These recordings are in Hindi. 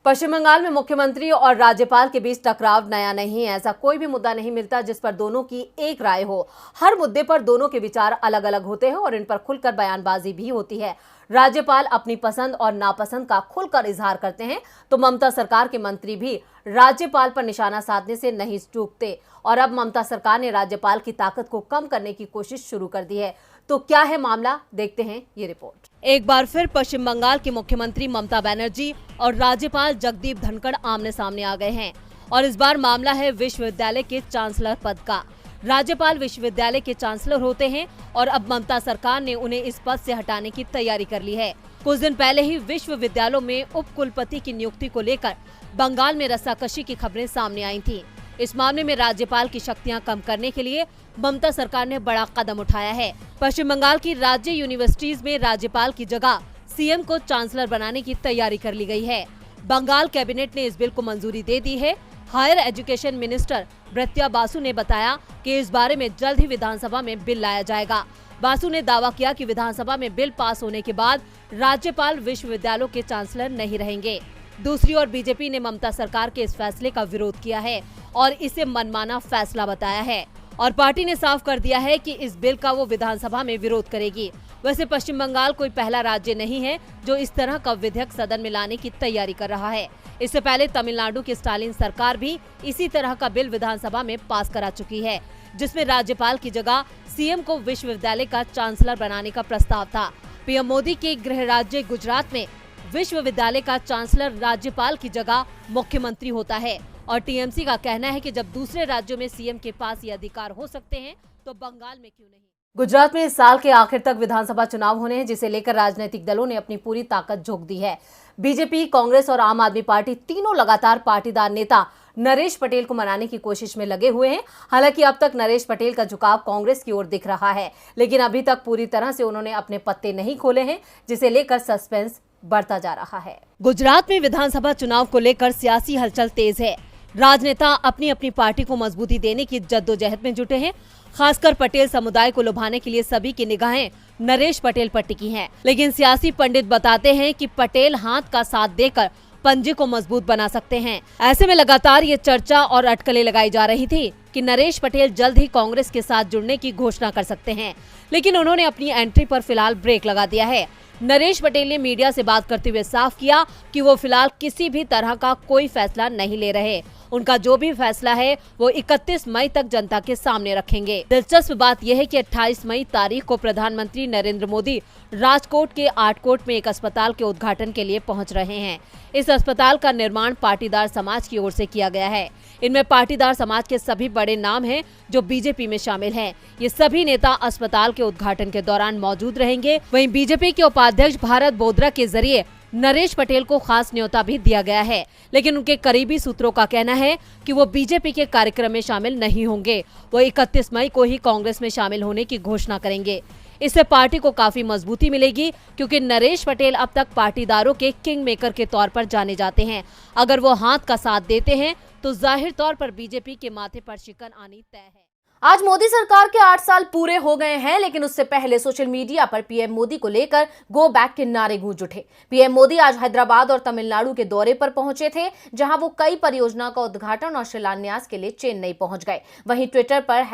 पश्चिम बंगाल में मुख्यमंत्री और राज्यपाल के बीच टकराव नया नहीं है। ऐसा कोई भी मुद्दा नहीं मिलता जिस पर दोनों की एक राय हो। हर मुद्दे पर दोनों के विचार अलग अलग होते हैं और इन पर खुलकर बयानबाजी भी होती है। राज्यपाल अपनी पसंद और नापसंद का खुलकर इजहार करते हैं तो ममता सरकार के मंत्री भी राज्यपाल पर निशाना साधने से नहीं चूकते। और अब ममता सरकार ने राज्यपाल की ताकत को कम करने की कोशिश शुरू कर दी है। तो क्या है मामला, देखते हैं ये रिपोर्ट। एक बार फिर पश्चिम बंगाल की मुख्यमंत्री ममता बनर्जी और राज्यपाल जगदीप धनखड़ आमने सामने आ गए हैं और इस बार मामला है विश्वविद्यालय के चांसलर पद का। राज्यपाल विश्वविद्यालय के चांसलर होते हैं और अब ममता सरकार ने उन्हें इस पद से हटाने की तैयारी कर ली है। कुछ दिन पहले ही विश्वविद्यालयों में उप कुलपति की नियुक्ति को लेकर बंगाल में रस्साकशी की खबरें सामने आई थी। इस मामले में राज्यपाल की शक्तियां कम करने के लिए ममता सरकार ने बड़ा कदम उठाया है। पश्चिम बंगाल की राज्य यूनिवर्सिटीज में राज्यपाल की जगह सीएम को चांसलर बनाने की तैयारी कर ली गई है। बंगाल कैबिनेट ने इस बिल को मंजूरी दे दी है। हायर एजुकेशन मिनिस्टर ब्रत्या बासु ने बताया कि इस बारे में जल्द ही विधानसभा में बिल लाया जाएगा। बासु ने दावा किया कि विधानसभा में बिल पास होने के बाद राज्यपाल विश्वविद्यालयों के चांसलर नहीं रहेंगे। दूसरी ओर बीजेपी ने ममता सरकार के इस फैसले का विरोध किया है और इसे मनमाना फैसला बताया है और पार्टी ने साफ कर दिया है कि इस बिल का वो विधानसभा में विरोध करेगी। वैसे पश्चिम बंगाल कोई पहला राज्य नहीं है जो इस तरह का विधेयक सदन में लाने की तैयारी कर रहा है। इससे पहले तमिलनाडु की स्टालिन सरकार भी इसी तरह का बिल विधानसभा में पास करा चुकी है, जिसमें राज्यपाल की जगह सीएम को विश्वविद्यालय का चांसलर बनाने का प्रस्ताव था। पीएम मोदी के गृह राज्य गुजरात में विश्वविद्यालय का चांसलर राज्यपाल की जगह मुख्यमंत्री होता है और टीएमसी का कहना है कि जब दूसरे राज्यों में सीएम के पास ये अधिकार हो सकते हैं तो बंगाल में क्यों नहीं। गुजरात में इस साल के आखिर तक विधानसभा चुनाव होने हैं, जिसे लेकर राजनीतिक दलों ने अपनी पूरी ताकत झोंक दी है। बीजेपी, कांग्रेस और आम आदमी पार्टी तीनों लगातार पाटीदार नेता नरेश पटेल को मनाने की कोशिश में लगे हुए हैं। हालांकि अब तक नरेश पटेल का झुकाव कांग्रेस की ओर दिख रहा है, लेकिन अभी तक पूरी तरह से उन्होंने अपने पत्ते नहीं खोले हैं, जिसे लेकर सस्पेंस बढ़ता जा रहा है। गुजरात में विधानसभा चुनाव को लेकर सियासी हलचल तेज है। राजनेता अपनी अपनी पार्टी को मजबूती देने की जद्दोजहद में जुटे हैं। खासकर पटेल समुदाय को लुभाने के लिए सभी की निगाहें नरेश पटेल पर टिकी हैं। लेकिन सियासी पंडित बताते हैं कि पटेल हाथ का साथ देकर पंजे को मजबूत बना सकते हैं। ऐसे में लगातार ये चर्चा और अटकलें लगाई जा रही थी कि नरेश पटेल जल्द ही कांग्रेस के साथ जुड़ने की घोषणा कर सकते हैं, लेकिन उन्होंने अपनी एंट्री पर फिलहाल ब्रेक लगा दिया है। नरेश पटेल ने मीडिया से बात करते हुए साफ किया कि वो फिलहाल किसी भी तरह का कोई फैसला नहीं ले रहे। उनका जो भी फैसला है वो 31 मई तक जनता के सामने रखेंगे। दिलचस्प बात यह है कि 28 मई तारीख को प्रधानमंत्री नरेंद्र मोदी राजकोट के आटकोट में एक अस्पताल के उद्घाटन के लिए पहुंच रहे हैं। इस अस्पताल का निर्माण पाटीदार समाज की ओर से किया गया है। इनमें पाटीदार समाज के सभी बड़े नाम हैं जो बीजेपी में शामिल हैं। ये सभी नेता अस्पताल के उद्घाटन के दौरान मौजूद रहेंगे। वहीं बीजेपी के उपाध्यक्ष भारत बोधरा के जरिए नरेश पटेल को खास न्योता भी दिया गया है, लेकिन उनके करीबी सूत्रों का कहना है कि वो बीजेपी के कार्यक्रम में शामिल नहीं होंगे। वो 31 मई को ही कांग्रेस में शामिल होने की घोषणा करेंगे। इससे पार्टी को काफी मजबूती मिलेगी, क्योंकि नरेश पटेल अब तक पाटीदारों के किंग मेकर के तौर पर जाने जाते हैं। अगर वो हाथ का साथ देते हैं तो जाहिर तौर पर बीजेपी के माथे पर शिकन आनी तय है। आज मोदी सरकार के 8 साल पूरे हो गए हैं, लेकिन उससे पहले सोशल मीडिया पर पीएम मोदी को लेकर गो बैक के नारे गूंज उठे। पीएम मोदी आज हैदराबाद और तमिलनाडु के दौरे पर पहुंचे थे, जहां वो कई परियोजनाओं का उद्घाटन और शिलान्यास के लिए चेन्नई पहुंच गए। वहीं ट्विटर पर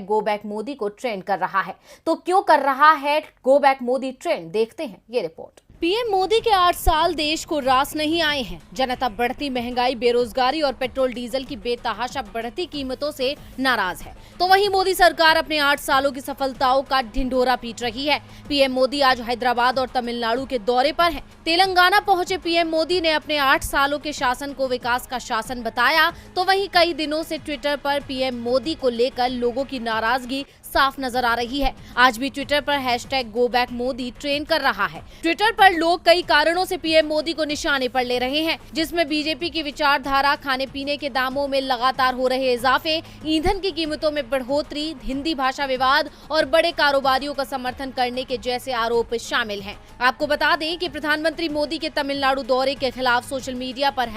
#GoBackModi को ट्रेंड कर रहा है। तो क्यों कर रहा है गो बैक मोदी ट्रेंड, देखते हैं ये रिपोर्ट। पीएम मोदी के 8 साल देश को रास नहीं आए हैं। जनता बढ़ती महंगाई, बेरोजगारी और पेट्रोल डीजल की बेतहाशा बढ़ती कीमतों से नाराज है, तो वहीं मोदी सरकार अपने 8 सालों की सफलताओं का ढिंढोरा पीट रही है। पीएम मोदी आज हैदराबाद और तमिलनाडु के दौरे पर हैं। तेलंगाना पहुंचे पीएम मोदी ने अपने 8 सालों के शासन को विकास का शासन बताया, तो वहीं कई दिनों से ट्विटर पर पीएम मोदी को लेकर लोगों की नाराजगी साफ नजर आ रही है। आज भी ट्विटर पर #GoBackModi ट्रेंड कर रहा है। ट्विटर पर लोग कई कारणों से पीएम मोदी को निशाने पर ले रहे हैं, जिसमें बीजेपी की विचारधारा, खाने पीने के दामों में लगातार हो रहे इजाफे, ईंधन की कीमतों में बढ़ोतरी, हिंदी भाषा विवाद और बड़े कारोबारियों का समर्थन करने के जैसे आरोप शामिल हैं। आपको बता दें कि प्रधानमंत्री मोदी के तमिलनाडु दौरे के खिलाफ सोशल मीडिया पर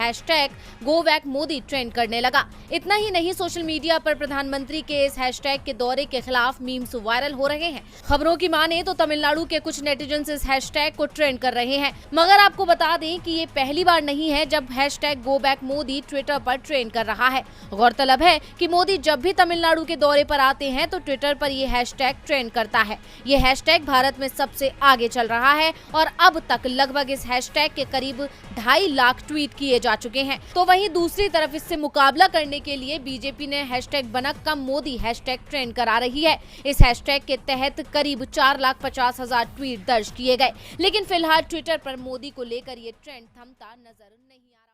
#GoBackModi ट्रेंड करने लगा। इतना ही नहीं, सोशल मीडिया पर प्रधानमंत्री के इस हैशटैग के दौरे के खिलाफ खिलाफ मीम्स वायरल हो रहे हैं। खबरों की माने तो तमिलनाडु के कुछ नेटिजन्स इस हैशटैग को ट्रेंड कर रहे हैं, मगर आपको बता दें कि ये पहली बार नहीं है जब hashtag go back Modi Twitter पर ट्रेंड कर रहा है। गौरतलब है कि मोदी जब भी तमिलनाडु के दौरे पर आते हैं तो ट्विटर पर ये हैशटैग ट्रेंड करता है। ये हैशटैग भारत में सबसे आगे चल रहा है और अब तक लगभग इस हैशटैग के करीब 2.5 लाख ट्वीट किए जा चुके हैं। तो वहीं दूसरी तरफ इससे मुकाबला करने के लिए बीजेपी ने हैशटैग बनक कम मोदी हैशटैग ट्रेंड करा रही है। इस हैशटैग के तहत करीब 4,50,000 ट्वीट दर्ज किए गए, लेकिन फिलहाल ट्विटर पर मोदी को लेकर ये ट्रेंड थमता नजर नहीं आ रहा।